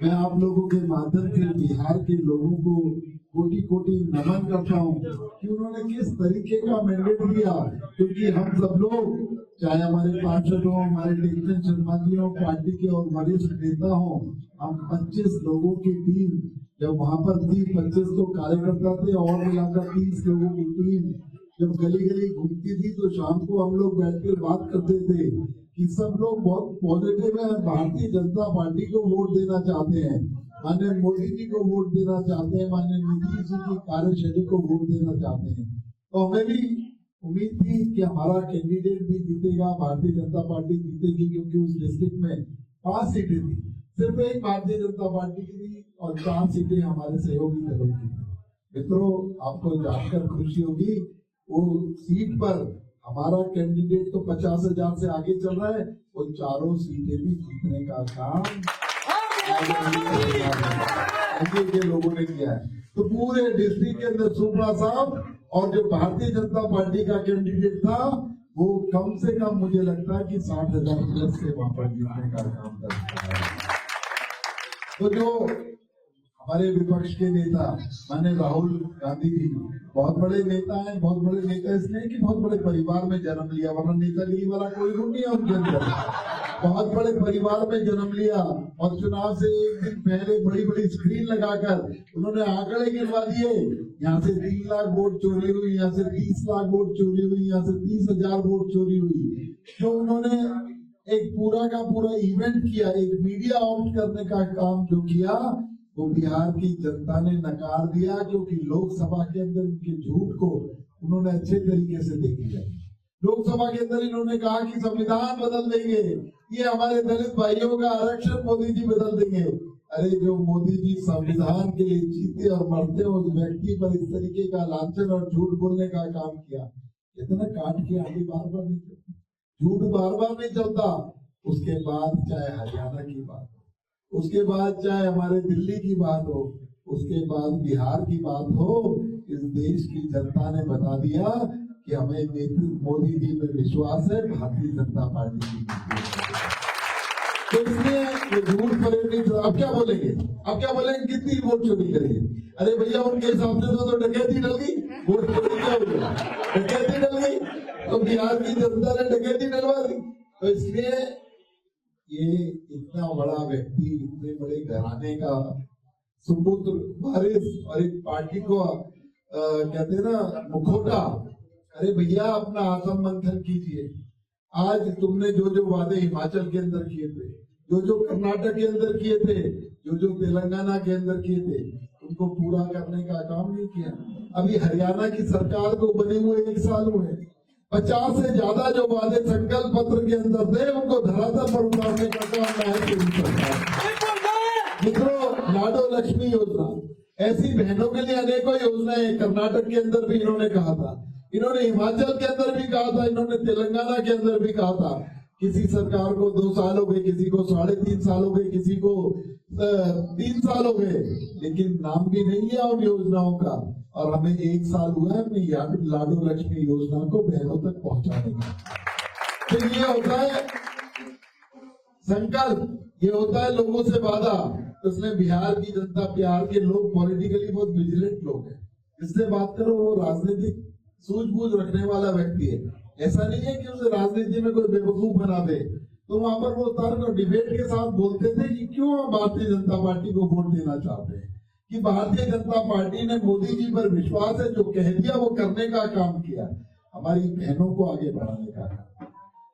मैं आप लोगों के माध्यम से बिहार के लोगों को कोटि कोटि नमन करता हूँ कि उन्होंने किस तरीके का मैंडेट दिया, क्योंकि हम सब लोग, चाहे हमारे पार्षद हो, हमारे टेक्निशियन संबंधी हो, पार्टी के और वरिष्ठ नेता हो, हम 25 लोगों की टीम जब वहां पर थी, 25 तो कार्यकर्ता थे और मिलाकर 30 लोगों की टीम जब गली गली घूमती थी तो शाम को हम लोग बैठ कर बात करते थे कि सब लोग बहुत पॉजिटिव है, भारतीय जनता पार्टी को वोट देना चाहते हैं, माननीय मोदी जी को वोट देना चाहते हैं, माननीय नीतीश जी की कार्यशैली को वोट देना चाहते हैं। तो हमें भी उम्मीद थी कि हमारा कैंडिडेट भी जीतेगा, भारतीय जनता पार्टी जीतेगी, क्योंकि उस डिस्ट्रिक्ट में 5 सीटें थी, सिर्फ एक भारतीय जनता पार्टी की थी और 4 सीटें हमारे सहयोगी दलों की थी। मित्रों, आपको जानकर खुशी होगी, वो सीट पर हमारा कैंडिडेट तो 50,000 से आगे चल रहा है, वो चारों सीटें भी जीतने का काम एनडीए के लोगों ने किया है। तो पूरे डिस्ट्रिक्ट के अंदर सुब्रा साहब और जो भारतीय जनता पार्टी का कैंडिडेट था वो कम से कम मुझे लगता है कि 60,000 प्लस से वहां पर जीतने का काम कर रहा है। तो जो हमारे विपक्ष के नेता माननीय राहुल गांधी जी बहुत बड़े नेता हैं, बहुत बड़े नेता इसलिए कि बहुत बड़े परिवार में जन्म लिया, वरना नेतागिरी वाला कोई गुण नहीं है उनके अंदर। बहुत बड़े परिवार में जन्म लिया और चुनाव से एक दिन पहले बड़ी बड़ी स्क्रीन लगाकर उन्होंने आंकड़े गिनवा दिए, यहाँ से 3 लाख वोट चोरी हुई, यहाँ से 30 लाख वोट चोरी हुई, यहाँ से 30,000 वोट चोरी हुई। तो उन्होंने एक पूरा का पूरा इवेंट किया, एक मीडिया आउट करने का काम जो किया वो बिहार की जनता ने नकार दिया, क्योंकि लोकसभा के अंदर इनके झूठ को उन्होंने अच्छे तरीके से देख लिया। लोकसभा के अंदर इन्होंने कहा कि संविधान बदल देंगे, ये हमारे दलित भाइयों का आरक्षण मोदी जी बदल देंगे। अरे जो मोदी जी संविधान के लिए जीते और मरते उस व्यक्ति पर इस तरीके का लांछन और झूठ बोलने का काम किया, इतना काट के आगे बार बार नहीं चलता, झूठ बार बार नहीं चलता। उसके बाद चाहे हरियाणा की बात, उसके बाद चाहे हमारे दिल्ली की बात हो, उसके बाद बिहार की बात हो, इस देश की जनता ने बता दिया कि हमें मोदी जी में विश्वास है, भारतीय जनता पार्टी की। तो इसलिए ये झूठ परेड नहीं। अब क्या बोलेंगे, अब क्या बोलेंगे, कितनी वोट चोरी करेंगे? अरे भैया उनके हिसाब से तो डकैती डल गई, वोट चोरी क्या हो गया, डकैती डल गई, तो बिहार की जनता ने डकैती डलवा दी। तो इसलिए ये इतना बड़ा व्यक्ति, इतने बड़े घराने का सुपुत्र वारिस और एक पार्टी को कहते हैं ना मुखौटा, अरे भैया अपना आत्म मंथन कीजिए। आज तुमने जो जो वादे हिमाचल के अंदर किए थे, जो जो कर्नाटक के अंदर किए थे, जो जो तेलंगाना के अंदर किए थे, उनको पूरा करने का काम नहीं किया। अभी हरियाणा की सरकार को बने हुए 1 साल हुए, 50 से ज्यादा जो वादे संकल्प पत्र के अंदर थे उनको धरातल पर उतारने का काम है। मित्रों, लाडो लक्ष्मी योजना, ऐसी बहनों के लिए अनेकों योजनाएं कर्नाटक के अंदर भी इन्होंने कहा था, इन्होंने हिमाचल के अंदर भी कहा था, इन्होंने तेलंगाना के अंदर भी कहा था। किसी सरकार को 2 साल हो गए, किसी को 3.5 साल हो गए, किसी को 3 साल हो गए, लेकिन नाम भी नहीं लिया उन योजनाओं का। और हमें 1 साल हुआ है अपनी लाडो लक्ष्मी योजना को बहनों तक पहुंचाने का। फिर ये होता है संकल्प, ये होता है लोगों से वादा। उसने बिहार की जनता, बिहार के लोग पॉलिटिकली बहुत विजिलेंट लोग हैं, जिससे बात करो वो राजनीतिक सूझबूझ रखने वाला व्यक्ति है। ऐसा नहीं है कि उसे राजनीति में कोई बेवकूफ बना दे। तो वहां पर वो तर्क और डिबेट के साथ बोलते थे कि क्यों हम भारतीय जनता पार्टी को वोट देना चाहते हैं, कि भारतीय जनता पार्टी ने मोदी जी पर विश्वास है, जो कह दिया वो करने का काम किया, हमारी बहनों को आगे बढ़ाने का काम।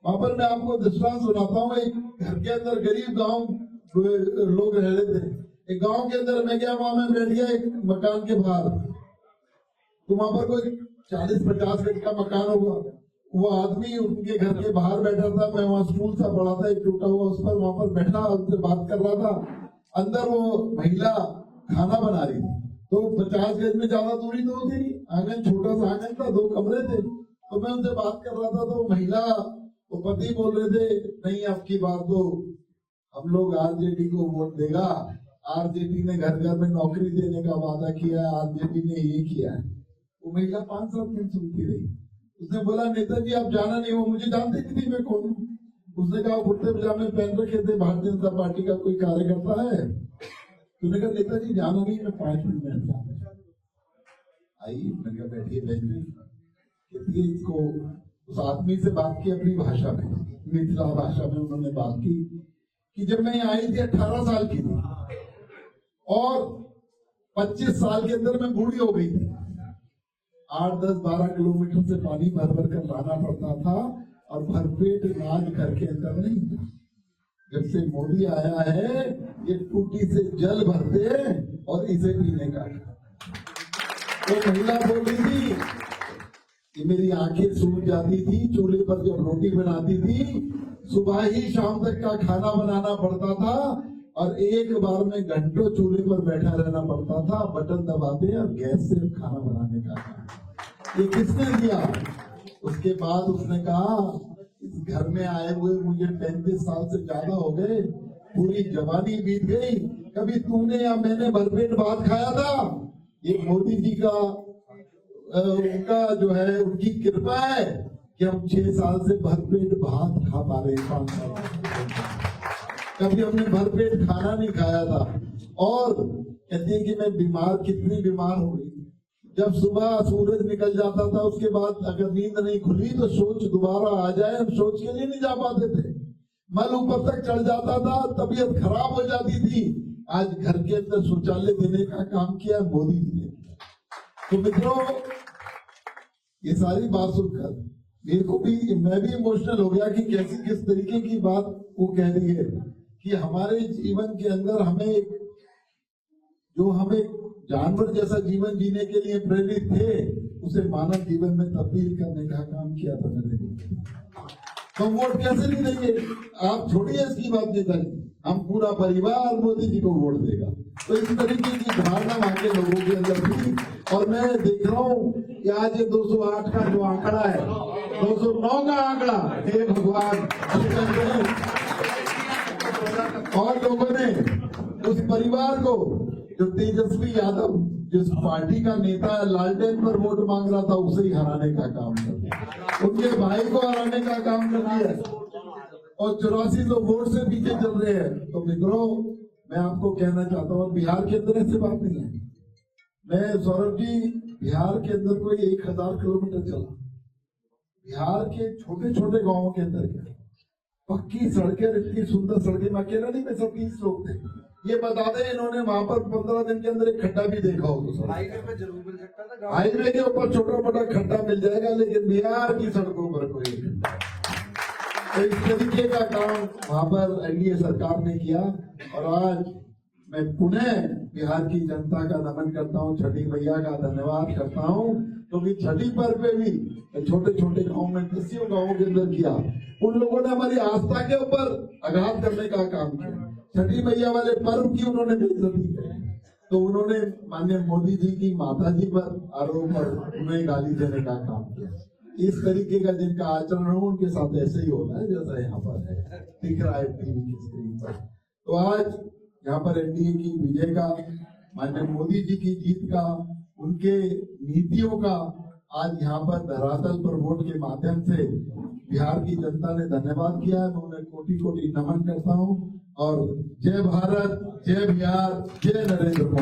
वहां पर मैं आपको दृष्टांत सुनाता हूँ। एक घर के अंदर गरीब गांव लोग रह रहे थे, एक गांव के अंदर मैं गया, वहां में बैठ गया एक मकान के बाहर। तो वहां पर कोई 40-50 गज का मकान होगा, वो आदमी उनके घर के बाहर बैठा था। मैं वहाँ स्कूल सा पढ़ा था, एक टूटा हुआ, उस पर वहां पर बैठा उनसे बात कर रहा था। अंदर वो महिला खाना बना रही थी, तो 50 गज में ज्यादा दूरी तो होती नहीं, आंगन छोटा सा आंगन था, 2 कमरे थे। तो मैं उनसे बात कर रहा था, तो महिला, वो पति बोल रहे थे, नहीं अब की बार तो हम लोग आरजेडी को वोट देगा, आरजेडी ने घर घर में नौकरी देने का वादा किया है, आरजेडी ने ये किया है। वो महिला 5 साल दिन सुनती रही। उसने बोला, नेताजी आप जाना नहीं, वो मुझे जानते नहीं थी मैं कौन हूँ। उसने कहा कुर्ते पजामे पहन रखे थे, भारतीय जनता पार्टी का कोई कार्यकर्ता है? तूने कहा नेताजी जाना नहीं, मैं 5 मिनट में आई। मैंने कहा बैठिए बैठिए। कहती है इसको, उस आदमी से बात की अपनी भाषा में, मिथिला भाषा में उन्होंने बात की कि जब मैं आई थी 18 साल की थी और 25 साल के अंदर मैं बूढ़ी हो गई थी। 8, 10, 12 किलोमीटर से पानी भर भर कर लाना पड़ता था और भरपेट नाज करके अंदर नहीं था। जब से मोदी आया है ये टूटी से जल भरते और इसे पीने का। तो महिला बोल रही थी कि मेरी आंखें सूज जाती थी, चूल्हे पर जब रोटी बनाती थी सुबह ही शाम तक का खाना बनाना पड़ता था और एक बार में घंटों चूल्हे पर बैठा रहना पड़ता था, बटन दबाते और गैस से खाना बनाने का काम। ये किसने दिया? उसके बाद उसने कहा इस घर में आए हुए मुझे 35 साल से ज्यादा हो गए, पूरी जवानी बीत गई, कभी तूने या मैंने भरपेट भात खाया था? ये मोदी जी का उनका जो है उनकी कृपा है कि हम 6 साल से भरपेट भात खा पा रहे हैं। 5 साल कभी हमने भरपेट खाना नहीं खाया था। और कहती है कि मैं बीमार, कितनी बीमार हो गई। जब सुबह सूरज निकल जाता था उसके बाद अगर नींद नहीं खुली तो सोच दोबारा आ जाए, हम सोच के लिए नहीं जा पाते थे, मल ऊपर तक चढ़ जाता था, तबीयत खराब हो जाती थी। आज घर के अंदर शौचालय देने का काम किया मोदी जी ने। तो मित्रों ये सारी बात सुनकर मेरे को भी, मैं भी इमोशनल हो गया कि कैसी किस तरीके की बात वो कह रही है कि हमारे जीवन के अंदर हमें जो हमें जानवर जैसा जीवन जीने के लिए प्रेरित थे उसे मानव जीवन में तब्दील करने का काम किया था मैंने। तो वोट कैसे नहीं देंगे? आप छोड़िए इसकी बात, नेताजी हम पूरा परिवार मोदी जी को वोट देगा। तो इस तरीके की धारणा वहां के लोगों के अंदर थी। और मैं देख रहा हूँ कि आज ये 208 का जो आंकड़ा है, 209 का आंकड़ा, हे भगवान, और लोगों ने उस परिवार को, जो तेजस्वी यादव जिस पार्टी का नेता लालटेन पर वोट मांग रहा था, उसे ही हराने का काम कर दिया, उनके भाई को हराने का काम कर दिया और 8400 वोट से पीछे चल रहे हैं। तो मित्रों मैं आपको कहना चाहता हूँ बिहार के अंदर ऐसी बात नहीं है। मैं सौरभ जी बिहार के अंदर कोई 1000 किलोमीटर चला, बिहार के छोटे छोटे गांवों के अंदर क्या पक्की सड़कें, इतनी सुंदर सड़कें, मैं अकेला नहीं, मैं सब 20 लोग थे। ये बता दें इन्होंने वहां पर 15 दिन के अंदर एक खड्डा भी देखा हो तो हाईवे पे जरूर मिल सकता था, हाईवे के ऊपर छोटा मोटा खड्डा मिल जाएगा, लेकिन बिहार की सड़कों पर कोई तो इस तरीके का काम वहां पर एनडीए सरकार ने किया। और आज मैं पुनः बिहार की जनता का नमन करता हूँ, छठी मैया का धन्यवाद करता हूँ, क्योंकि छठी पर्व पे भी छोटे छोटे गाँव में, कृषि गाँवों के अंदर किया। उन लोगों ने हमारी आस्था के ऊपर आघात करने का काम किया। छठी मैया वाले पर्व की उन्होंने बेइज्जती की, तो उन्होंने माननीय मोदी जी की माता जी पर आरोप और उन्हें गाली देने का काम किया। इस तरीके का जिनका आचरण हो उनके साथ ऐसे ही होता है जैसा यहाँ पर है, दिख रहा है टीवी की स्क्रीन पर। तो आज यहाँ पर एनडीए की विजय का, माननीय मोदी जी की जीत का, उनके नीतियों का आज यहाँ पर धरातल पर वोट के माध्यम से बिहार की जनता ने धन्यवाद किया है। मैं उन्हें कोटि कोटि नमन करता हूँ और जय भारत, जय बिहार, जय नरेंद्र मोदी।